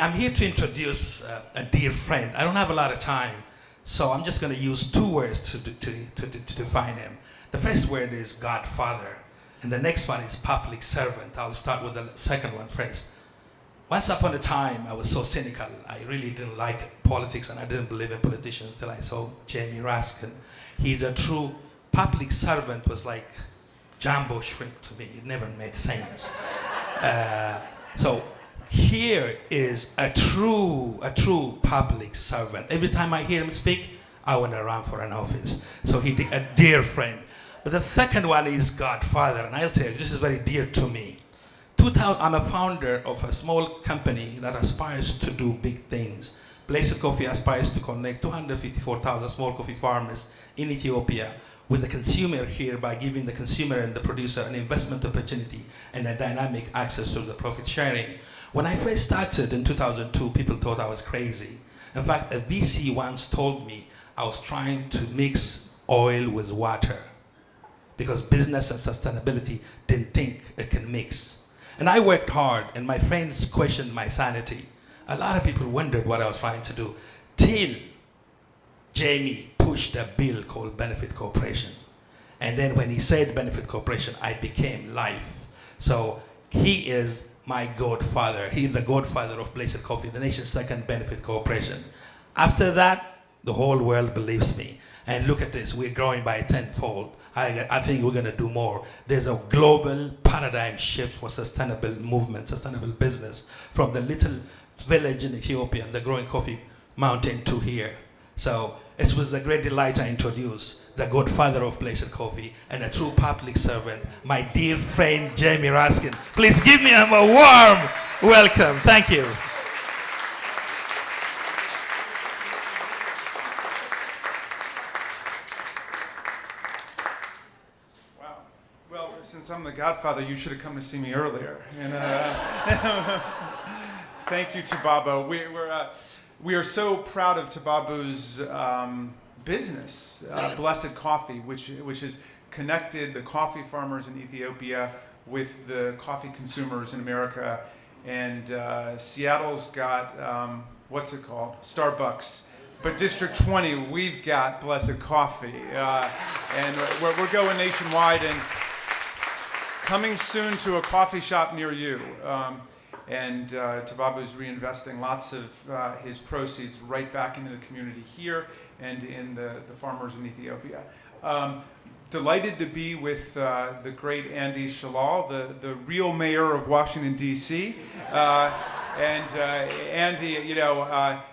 I'm here to introduce a dear friend. I don't have a lot of time, so I'm just going to use two words to define him. The first word is Godfather, and the next one is public servant. I'll start with the second one first. Once upon a time, I was so cynical. I really didn't like politics, and I didn't believe in politicians till I saw Jamie Raskin. He's a true public servant, was like jumbo shrimp to me. It never made sense. So here is a true public servant. Every time I hear him speak, I want to run for an office. So a dear friend. But the second one is Godfather, and I'll tell you, this is very dear to me. I'm a founder of a small company that aspires to do big things. Blessed Coffee aspires to connect 254,000 small coffee farmers in Ethiopia with the consumer here by giving the consumer and the producer an investment opportunity and a dynamic access to the profit sharing. When I first started in 2002, people thought I was crazy. In fact, a VC once told me I was trying to mix oil with water because business and sustainability didn't think it can mix. And I worked hard, and my friends questioned my sanity. A lot of people wondered what I was trying to do, till Jamie pushed a bill called Benefit Corporation. And then when he said Benefit Corporation, I became life. So he is my godfather. He's the godfather of Blessed Coffee, the nation's second benefit corporation. After that, the whole world believes me. And look at this, we're growing by tenfold. I think we're going to do more. There's a global paradigm shift for sustainable movement, sustainable business, from the little village in Ethiopia and the growing coffee mountain to here. So it was a great delight I introduce the godfather of Blessed Coffee and a true public servant, my dear friend Jamie Raskin. Please give me a warm welcome. Thank you. Since I'm the godfather, you should have come to see me earlier. And thank you, Tebabu. We are so proud of Tebabu's business, Blessed Coffee, which has connected the coffee farmers in Ethiopia with the coffee consumers in America. And Seattle's got, what's it called? Starbucks. But District 20, we've got Blessed Coffee. And we're going nationwide and coming soon to a coffee shop near you. Tebabu's reinvesting lots of his proceeds right back into the community here and in the farmers in Ethiopia. Delighted to be with the great Andy Shalal, the real mayor of Washington, D.C. Andy,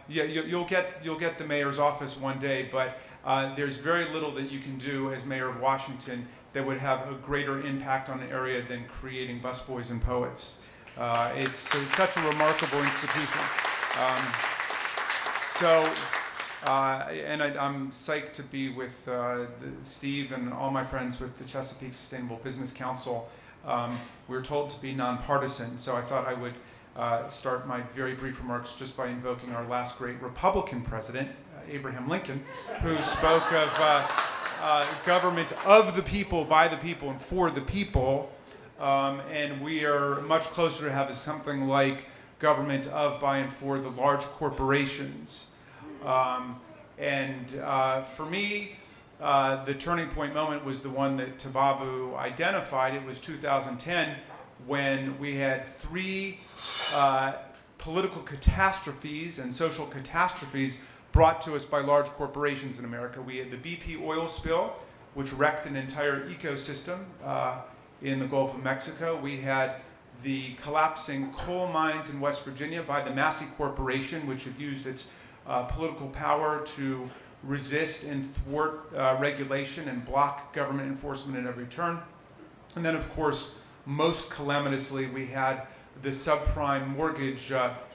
you'll get the mayor's office one day, but there's very little that you can do as mayor of Washington that would have a greater impact on an area than creating busboys and poets. It's such a remarkable institution. I'm psyched to be with Steve and all my friends with the Chesapeake Sustainable Business Council. We're told to be nonpartisan, so I thought I would start my very brief remarks just by invoking our last great Republican president, Abraham Lincoln, who spoke of government of the people, by the people, and for the people. And we are much closer to having something like government of, by, and for the large corporations. For me, the turning point moment was the one that Tebabu identified. It was 2010 when we had three political catastrophes and social catastrophes brought to us by large corporations in America. We had the BP oil spill, which wrecked an entire ecosystem in the Gulf of Mexico. We had the collapsing coal mines in West Virginia by the Massey Corporation, which had used its political power to resist and thwart regulation and block government enforcement at every turn. And then, of course, most calamitously, we had the subprime mortgage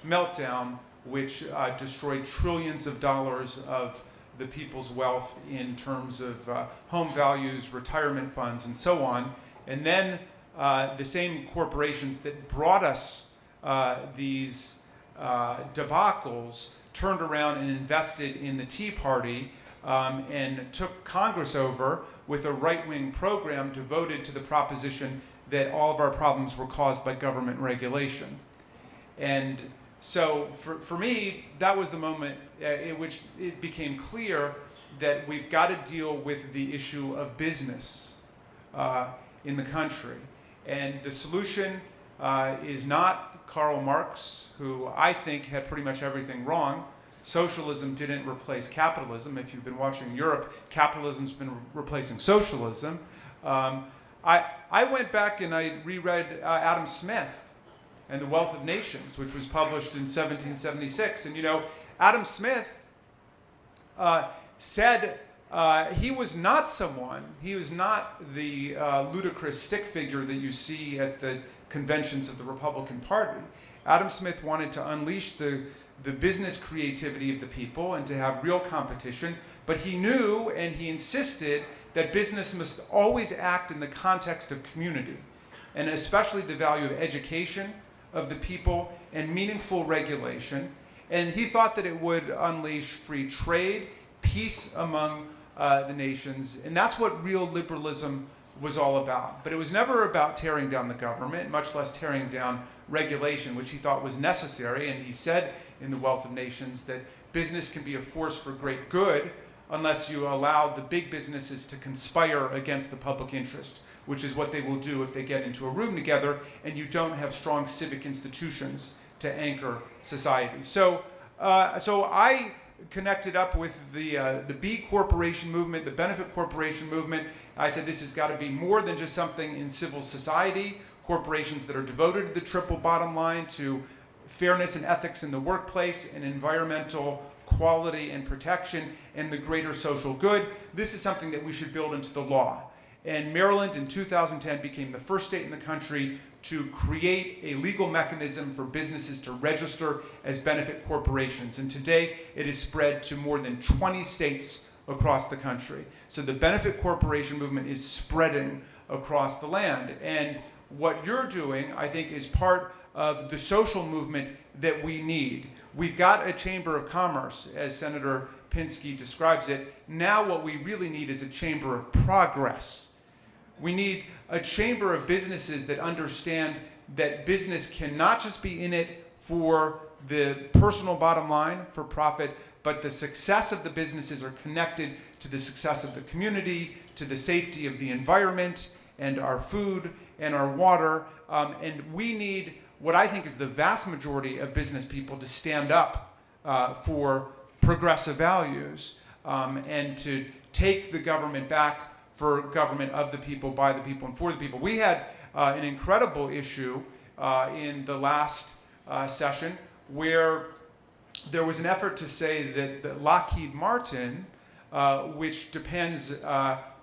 meltdown, which destroyed trillions of dollars of the people's wealth in terms of home values, retirement funds, and so on. And then the same corporations that brought us these debacles turned around and invested in the Tea Party and took Congress over with a right-wing program devoted to the proposition that all of our problems were caused by government regulation. And So for me, that was the moment in which it became clear that we've got to deal with the issue of business in the country. And the solution is not Karl Marx, who I think had pretty much everything wrong. Socialism didn't replace capitalism. If you've been watching Europe, capitalism's been replacing socialism. I went back and I reread Adam Smith and The Wealth of Nations, which was published in 1776. And you know, Adam Smith said he was not the ludicrous stick figure that you see at the conventions of the Republican Party. Adam Smith wanted to unleash the business creativity of the people and to have real competition, but he knew and he insisted that business must always act in the context of community, and especially the value of education of the people and meaningful regulation. And he thought that it would unleash free trade, peace among the nations, and that's what real liberalism was all about. But it was never about tearing down the government, much less tearing down regulation, which he thought was necessary. And he said in The Wealth of Nations that business can be a force for great good unless you allow the big businesses to conspire against the public interest, which is what they will do if they get into a room together and you don't have strong civic institutions to anchor society. So I connected up with the B Corporation movement, the benefit corporation movement. I said this has got to be more than just something in civil society. Corporations that are devoted to the triple bottom line, to fairness and ethics in the workplace, and environmental quality and protection, and the greater social good. This is something that we should build into the law. And Maryland in 2010 became the first state in the country to create a legal mechanism for businesses to register as benefit corporations. And today it is spread to more than 20 states across the country. So the benefit corporation movement is spreading across the land. And what you're doing, I think, is part of the social movement that we need. We've got a Chamber of Commerce, as Senator Pinsky describes it. Now what we really need is a Chamber of Progress. We need a chamber of businesses that understand that business cannot just be in it for the personal bottom line, for profit, but the success of the businesses are connected to the success of the community, to the safety of the environment, and our food, and our water. And we need what I think is the vast majority of business people to stand up for progressive values and to take the government back for government of the people, by the people, and for the people. We had an incredible issue in the last session where there was an effort to say that Lockheed Martin, which depends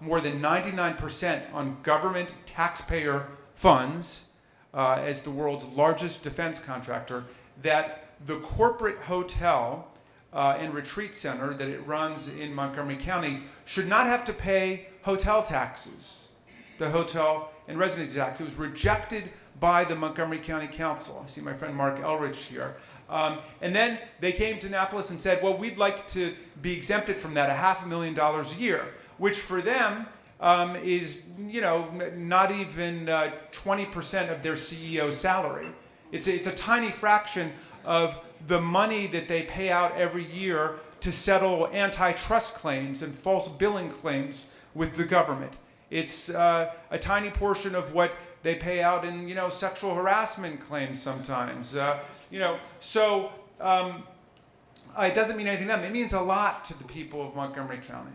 more than 99% on government taxpayer funds as the world's largest defense contractor, that the corporate hotel and retreat center that it runs in Montgomery County should not have to pay hotel taxes, the hotel and residency tax. It was rejected by the Montgomery County Council. I see my friend Mark Elrich here. And then they came to Annapolis and said, well, we'd like to be exempted from that, $500,000 a year, which for them is, you know, not even 20% of their CEO's salary. It's a tiny fraction of the money that they pay out every year to settle antitrust claims and false billing claims with the government. It's a tiny portion of what they pay out in, you know, sexual harassment claims sometimes. So it doesn't mean anything to them. It means a lot to the people of Montgomery County.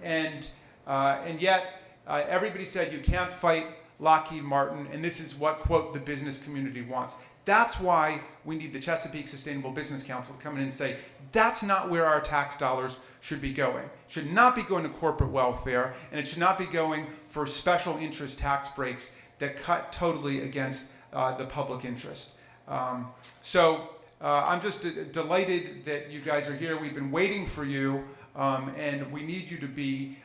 And yet, everybody said you can't fight Lockheed Martin, and this is what, quote, the business community wants. That's why we need the Chesapeake Sustainable Business Council to come in and say, that's not where our tax dollars should be going. It should not be going to corporate welfare, and it should not be going for special interest tax breaks that cut totally against the public interest. I'm just delighted that you guys are here. We've been waiting for you, and we need you to be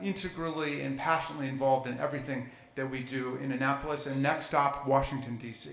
integrally and passionately involved in everything that we do in Annapolis, and next stop, Washington, D.C.